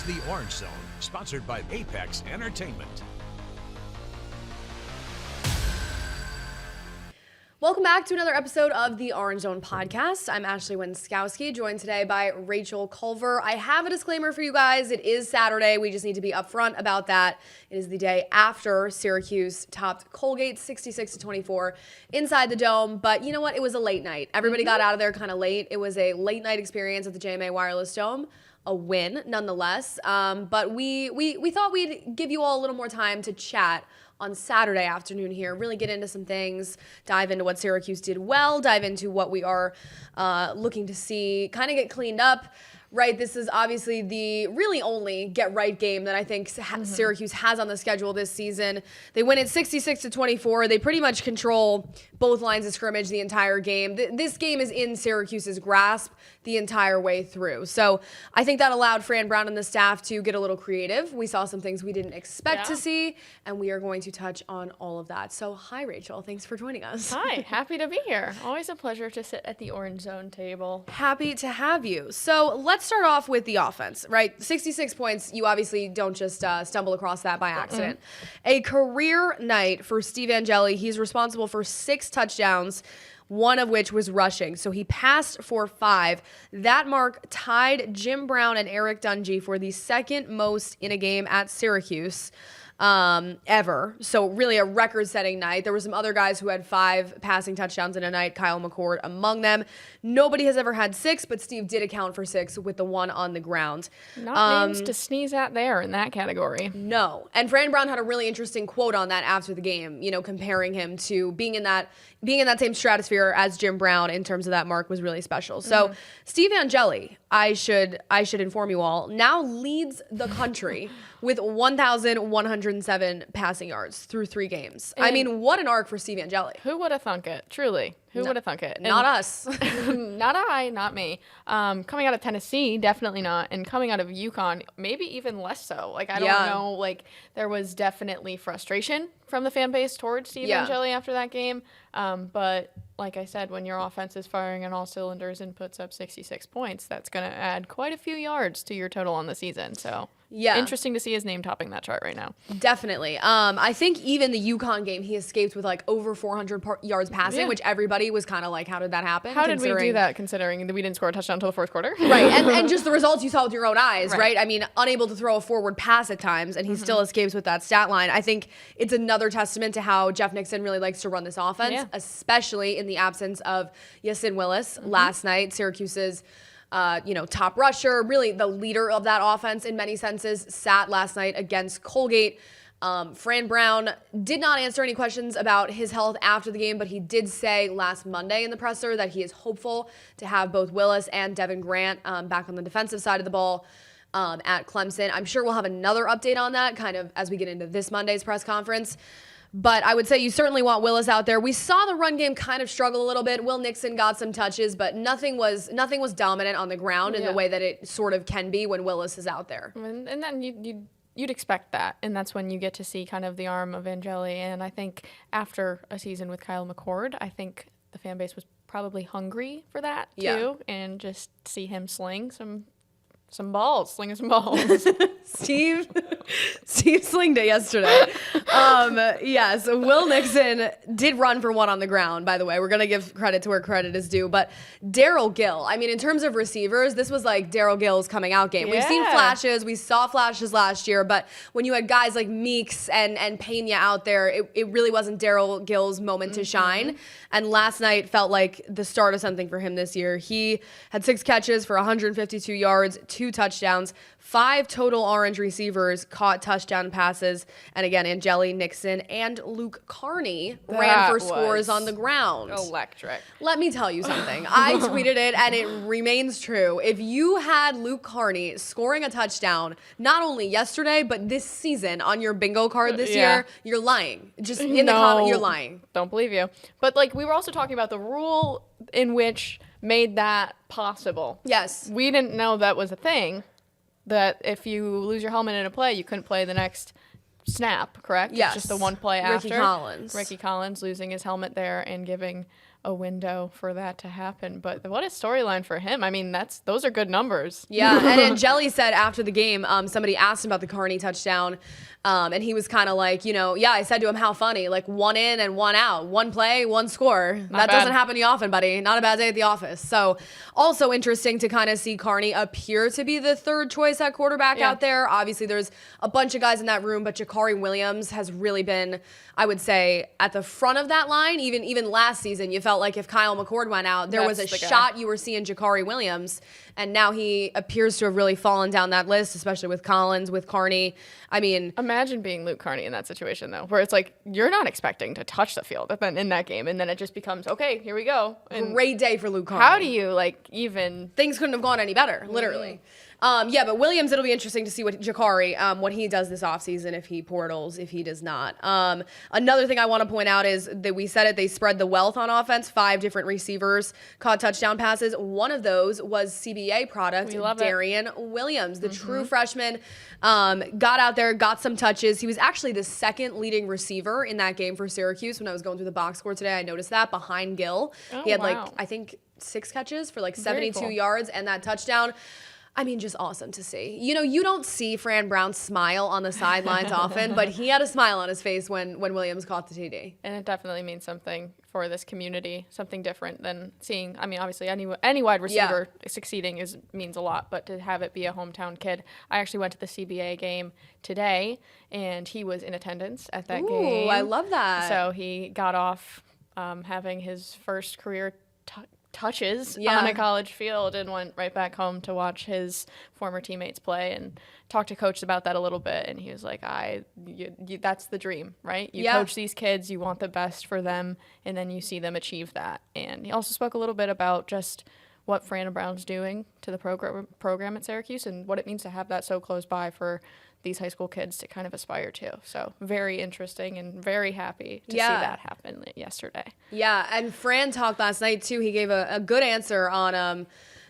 The Orange Zone, sponsored by Apex Entertainment. Welcome back to another episode of the Orange Zone podcast. I'm Ashley Wenskoski, joined today by Rachel Culver. I have a disclaimer for you guys. It is Saturday. We just need to be upfront about that. It is the day after Syracuse topped Colgate 66-24 inside the Dome. But you know what? It was a late night. Everybody got out of there kind of late. It was a late night experience at the JMA Wireless Dome. A win, nonetheless. But we thought we'd give you all a little more time to chat on Saturday afternoon here, really get into some things, dive into what Syracuse did well, dive into what we are looking to see kind of get cleaned up. Right, this is obviously the really only get-right game that I think Syracuse has on the schedule this season. They win it 66-24. They pretty much control both lines of scrimmage the entire game. This game is in Syracuse's grasp the entire way through. So I think that allowed Fran Brown and the staff to get a little creative. We saw some things we didn't expect to see, and we are going to touch on all of that. So hi, Rachel. Thanks for joining us. Hi, happy to be here. Always a pleasure to sit at the Orange Zone table. Happy to have you. So let's start off with the offense, right? 66 points. You obviously don't just stumble across that by accident. A career night for Steve Angeli. He's responsible for 6 touchdowns, one of which was rushing. So he passed for 5. That mark tied Jim Brown and Eric Dungy for the second most in a game at Syracuse ever. So really a record-setting night. There were some other guys who had 5 passing touchdowns in a night, Kyle McCord among them. Nobody has ever had 6, but Steve did account for 6 with the one on the ground. Not names to sneeze at there in that category. No. And Fran Brown had a really interesting quote on that after the game, you know, comparing him to being in that same stratosphere as Jim Brown in terms of that mark was really special. So Steve Angeli, I should inform you all, now leads the country with 1,107 passing yards through 3 games. I mean, what an arc for Steve Angeli. Who would have thunk it? Truly. Who would have thunk it? Not us. Not I, not me. Coming out of Tennessee, definitely not. And coming out of UConn, maybe even less so. Like, I don't know. Like, there was definitely frustration from the fan base towards Steve Angeli after that game. But like I said, when your offense is firing on all cylinders and puts up 66 points, that's going to add quite a few yards to your total on the season. So interesting to see his name topping that chart right now. Definitely. I think even the UConn game, he escaped with like over 400 yards passing, which everybody was kind of like, how did that happen? How did we do that considering that we didn't score a touchdown until the fourth quarter? Right. And just the results you saw with your own eyes, right? I mean, unable to throw a forward pass at times, and he still escapes with that stat line. I think it's another testament to how Jeff Nixon really likes to run this offense, especially in the absence of Yasin Willis last night, Syracuse's top rusher, really the leader of that offense in many senses, sat last night against Colgate. Fran Brown did not answer any questions about his health after the game, but he did say last Monday in the presser that he is hopeful to have both Willis and Devin Grant back on the defensive side of the ball at Clemson. I'm sure we'll have another update on that kind of as we get into this Monday's press conference. But I would say you certainly want Willis out there. We saw the run game kind of struggle a little bit. Will Nixon got some touches, but nothing was dominant on the ground in the way that it sort of can be when Willis is out there. And then you'd expect that, and that's when you get to see kind of the arm of Angeli. And I think after a season with Kyle McCord, I think the fan base was probably hungry for that too, and just see him slinging some balls. Steve slinged it yesterday. So Will Nixon did run for one on the ground, by the way. We're going to give credit to where credit is due. But Daryl Gill, I mean, in terms of receivers, this was like Daryl Gill's coming out game. We've seen flashes. We saw flashes last year. But when you had guys like Meeks and Pena out there, it really wasn't Daryl Gill's moment to shine. And last night felt like the start of something for him this year. He had 6 catches for 152 yards, 2 touchdowns. 5 total Orange receivers caught touchdown passes. And again, Angeli, Nixon, and Luke Carney ran for scores on the ground. Electric. Let me tell you something. I tweeted it, and it remains true. If you had Luke Carney scoring a touchdown, not only yesterday, but this season on your bingo card this year, you're lying. Just in the comment, you're lying. Don't believe you. But like we were also talking about the rule in which made that possible. Yes. We didn't know that was a thing. That if you lose your helmet in a play, you couldn't play the next snap, correct? Yes. It's just the one play after. Ricky Collins losing his helmet there and giving a window for that to happen. But what a storyline for him. I mean, those are good numbers. Yeah, and Angeli said after the game, somebody asked him about the Carney touchdown, and he was kind of like, yeah, I said to him, how funny, like 1 in and 1 out, 1 play, 1 score. That doesn't happen to you often, buddy. Not a bad day at the office. So also interesting to kind of see Carney appear to be the third choice at quarterback out there. Obviously, there's a bunch of guys in that room, but Jakari Williams has really been, I would say, at the front of that line. Even last season, you felt like if Kyle McCord went out, there was a shot you were seeing Jakari Williams, and now he appears to have really fallen down that list, especially with Collins, with Carney. I mean, imagine being Luke Carney in that situation, though, where it's like you're not expecting to touch the field in that game, and then it just becomes, okay, here we go. And great day for Luke Carney. How do you, even... Things couldn't have gone any better, literally. But Williams, it'll be interesting to see what Jakari, what he does this offseason, if he portals, if he does not. Another thing I want to point out is that we said it, they spread the wealth on offense. 5 different receivers caught touchdown passes. One of those was CBA product, Darian Williams, the true freshman, got out there, got some touches. He was actually the second leading receiver in that game for Syracuse. When I was going through the box score today, I noticed that behind Gill. He had I think 6 catches for 72 yards and that touchdown. I mean, just awesome to see. You don't see Fran Brown smile on the sidelines often, but he had a smile on his face when Williams caught the TD. And it definitely means something for this community, something different than seeing, I mean, obviously any wide receiver succeeding means a lot, but to have it be a hometown kid. I actually went to the CBA game today, and he was in attendance at that game. Ooh, I love that. So he got off having his first career touches on a college field and went right back home to watch his former teammates play and talk to coach about that a little bit. And he was like, that's the dream, right? You coach these kids, you want the best for them, and then you see them achieve that. And he also spoke a little bit about just what Fran Brown's doing to the program at Syracuse and what it means to have that so close by for these high school kids to kind of aspire to. So very interesting and very happy to see that happen yesterday. Yeah, and Fran talked last night too. He gave a good answer on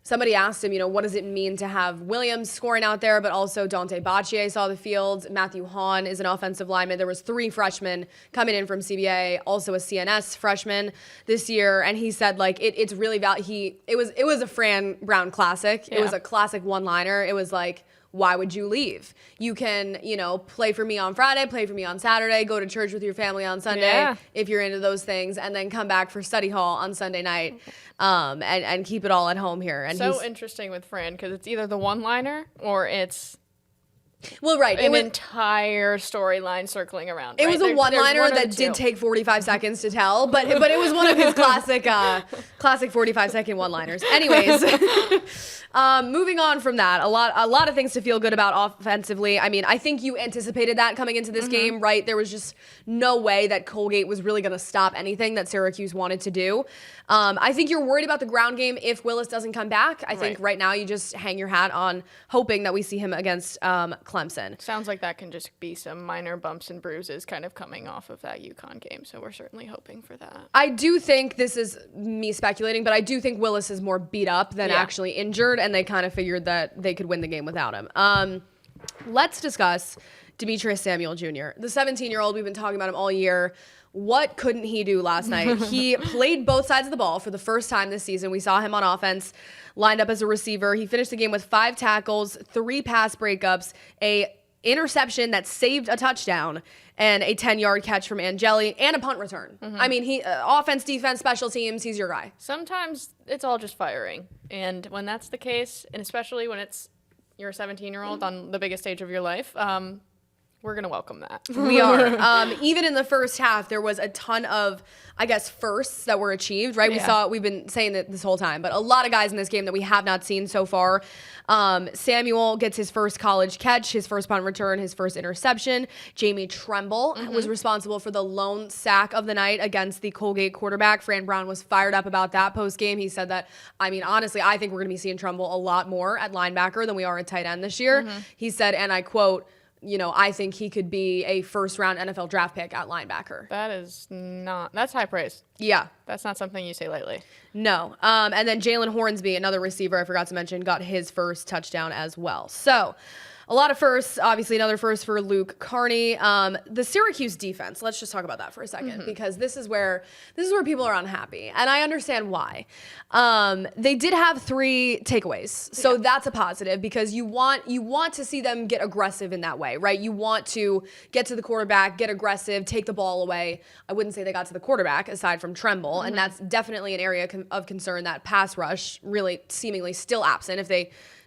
somebody asked him, what does it mean to have Williams scoring out there, but also Dante Bacchie saw the field. Matthew Hahn is an offensive lineman. There was 3 freshmen coming in from CBA, also a CNS freshman this year, and he said it's really it was a Fran Brown classic. It was a classic one-liner. It was like, why would you leave? You can, play for me on Friday, play for me on Saturday, go to church with your family on Sunday if you're into those things, and then come back for study hall on Sunday night and keep it all at home here. And so interesting with Fran because it's either the one-liner or it's an entire storyline circling around. It was a one-liner that did take 45 seconds to tell, but it was one of his classic 45-second one-liners. Anyways, moving on from that, a lot of things to feel good about offensively. I mean, I think you anticipated that coming into this game, right? There was just no way that Colgate was really going to stop anything that Syracuse wanted to do. I think you're worried about the ground game if Willis doesn't come back. I think right now you just hang your hat on hoping that we see him against Clemson. Sounds like that can just be some minor bumps and bruises kind of coming off of that UConn game, so we're certainly hoping for that. I do think, this is me speculating, but I do think Willis is more beat up than actually injured, and they kind of figured that they could win the game without him. Let's discuss Demetrius Samuel Jr., the 17-year-old. We've been talking about him all year. What couldn't he do last night? He played both sides of the ball for the first time this season. We saw him on offense, lined up as a receiver. He finished the game with 5 tackles, 3 pass breakups, a interception that saved a touchdown, and a 10-yard catch from Angeli, and a punt return. I mean, he offense, defense, special teams, he's your guy. Sometimes it's all just firing. And when that's the case, and especially when you're a 17-year-old on the biggest stage of your life, we're going to welcome that. We are. Even in the first half, there was a ton of, firsts that were achieved, right? We've been saying that this whole time, but a lot of guys in this game that we have not seen so far. Samuel gets his first college catch, his first punt return, his first interception. Jamie Tremble was responsible for the lone sack of the night against the Colgate quarterback. Fran Brown was fired up about that post-game. He said that, honestly, I think we're going to be seeing Tremble a lot more at linebacker than we are at tight end this year. He said, and I quote, I think he could be a first-round NFL draft pick at linebacker. That's high praise. Yeah. That's not something you say lightly. No. And then Jalen Hornsby, another receiver I forgot to mention, got his first touchdown as well. So a lot of firsts, obviously another first for Luke Carney. The Syracuse defense, let's just talk about that for a second, because this is where people are unhappy, and I understand why. They did have 3 takeaways, so that's a positive, because you want to see them get aggressive in that way, right? You want to get to the quarterback, get aggressive, take the ball away. I wouldn't say they got to the quarterback aside from Tremble, and that's definitely an area of concern, that pass rush really seemingly still absent.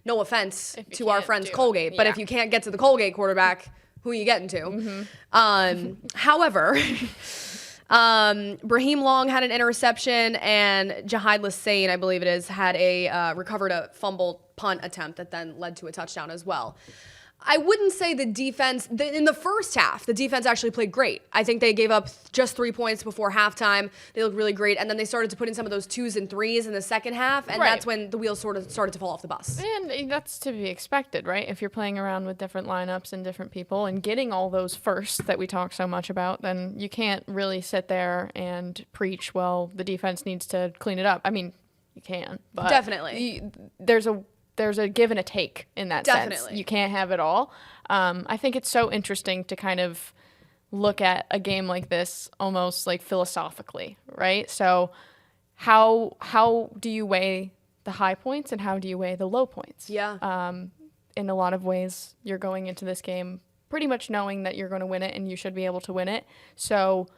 No offense to our friends Colgate, but if you can't get to the Colgate quarterback, who are you getting to? However, Brahim Long had an interception, and Jahid Lassane, I believe it is, had recovered a fumble punt attempt that then led to a touchdown as well. I wouldn't say the defense, in the first half, the defense actually played great. I think they gave up just 3 points before halftime. They looked really great. And then they started to put in some of those 2s and 3s in the second half. And that's when the wheels sort of started to fall off the bus. And that's to be expected, right? If you're playing around with different lineups and different people and getting all those firsts that we talk so much about, then you can't really sit there and preach, well, the defense needs to clean it up. I mean, you can. But definitely. There's a give and a take in that sense. You can't have it all. I think it's so interesting to kind of look at a game like this almost like philosophically, right? So how do you weigh the high points and how do you weigh the low points? Yeah. In a lot of ways, you're going into this game pretty much knowing that you're going to win it and you should be able to win it. So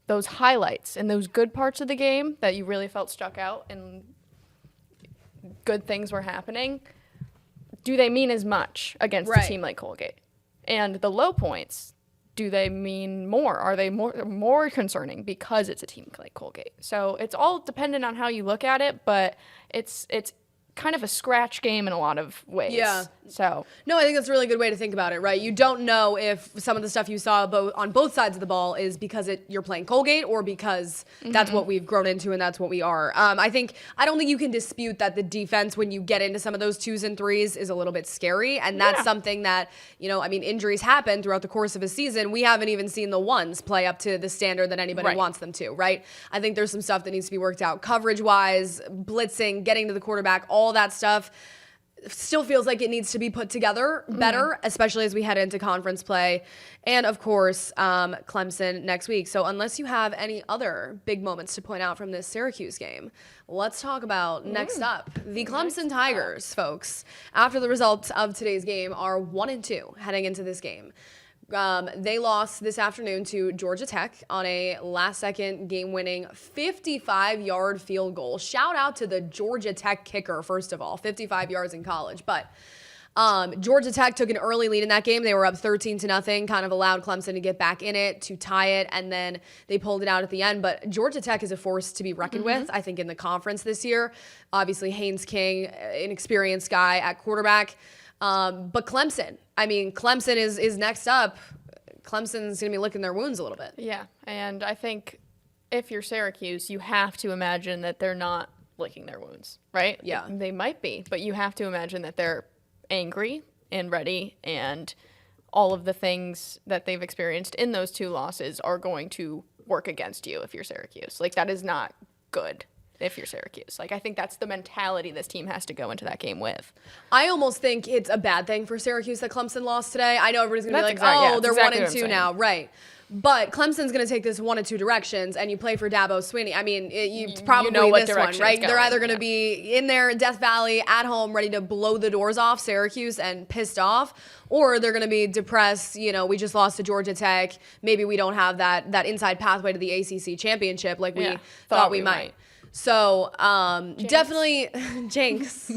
those highlights and those good parts of the game that you really felt stuck out and good things were happening, do they mean as much against a team like Colgate? And the low points, do they mean more? Are they more concerning because it's a team like Colgate? So it's all dependent on how you look at it, but it's kind of a scratch game in a lot of ways. Yeah. So no, I think that's a really good way to think about it, right? You don't know if some of the stuff you saw on both sides of the ball is because you're playing Colgate or because that's what we've grown into and that's what we are. I don't think you can dispute that the defense, when you get into some of those 2s and 3s, is a little bit scary. And that's something that, injuries happen throughout the course of a season. We haven't even seen the 1s play up to the standard that anybody wants them to, right? I think there's some stuff that needs to be worked out coverage-wise, blitzing, getting to the quarterback, all that stuff still feels like it needs to be put together better, especially as we head into conference play. And of course, Clemson next week. So unless you have any other big moments to point out from this Syracuse game, let's talk about next up. The Clemson Tigers, folks, after the results of today's game, are 1-2 heading into this game. They lost this afternoon to Georgia Tech on a last-second game-winning 55-yard field goal. Shout out to the Georgia Tech kicker, first of all, 55 yards in college. But Georgia Tech took an early lead in that game. They were up 13-0, kind of allowed Clemson to get back in it, to tie it, and then they pulled it out at the end. But Georgia Tech is a force to be reckoned with, I think, in the conference this year. Obviously, Haynes King, an experienced guy at quarterback. But Clemson is next up. Clemson's going to be licking their wounds a little bit. Yeah, and I think if you're Syracuse, you have to imagine that they're not licking their wounds, right? Yeah. They might be, but you have to imagine that they're angry and ready, and all of the things that they've experienced in those 2 losses are going to work against you if you're Syracuse. Like, that is not good if you're Syracuse. Like, I think that's the mentality this team has to go into that game with. I almost think it's a bad thing for Syracuse that Clemson lost today. I know everybody's going to be like, they're exactly 1-2 now. Right. But Clemson's going to take this 1 of 2 directions, and you play for Dabo Swinney. I mean, you probably know what this one, right? They're either going to be in there, Death Valley, at home, ready to blow the doors off Syracuse and pissed off, or they're going to be depressed. We just lost to Georgia Tech. Maybe we don't have that inside pathway to the ACC championship like we thought we might. So definitely, Jinx.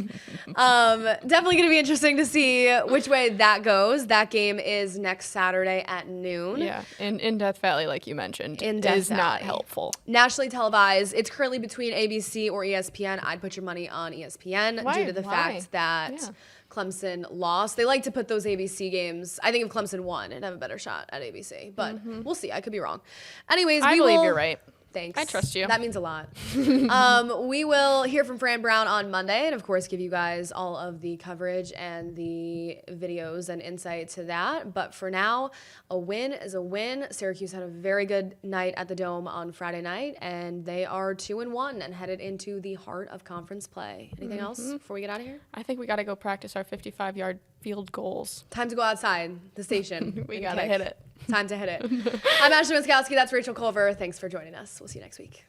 Definitely going to be interesting to see which way that goes. That game is next Saturday at noon. Yeah, in Death Valley, like you mentioned, is not helpful. Nationally televised. It's currently between ABC or ESPN. I'd put your money on ESPN due to the fact that Clemson lost. They like to put those ABC games. I think if Clemson won, it'd have a better shot at ABC. But we'll see. I could be wrong. Anyways, I believe you're right. Thanks. I trust you. That means a lot. We will hear from Fran Brown on Monday and, of course, give you guys all of the coverage and the videos and insight to that. But for now, a win is a win. Syracuse had a very good night at the Dome on Friday night, and they are 2-1 and headed into the heart of conference play. Anything else before we get out of here? I think we got to go practice our 55-yard field goals. Time to go outside the station. We got to hit it. Time to hit it. I'm Ashley Wenskoski. That's Rachel Culver. Thanks for joining us. We'll see you next week.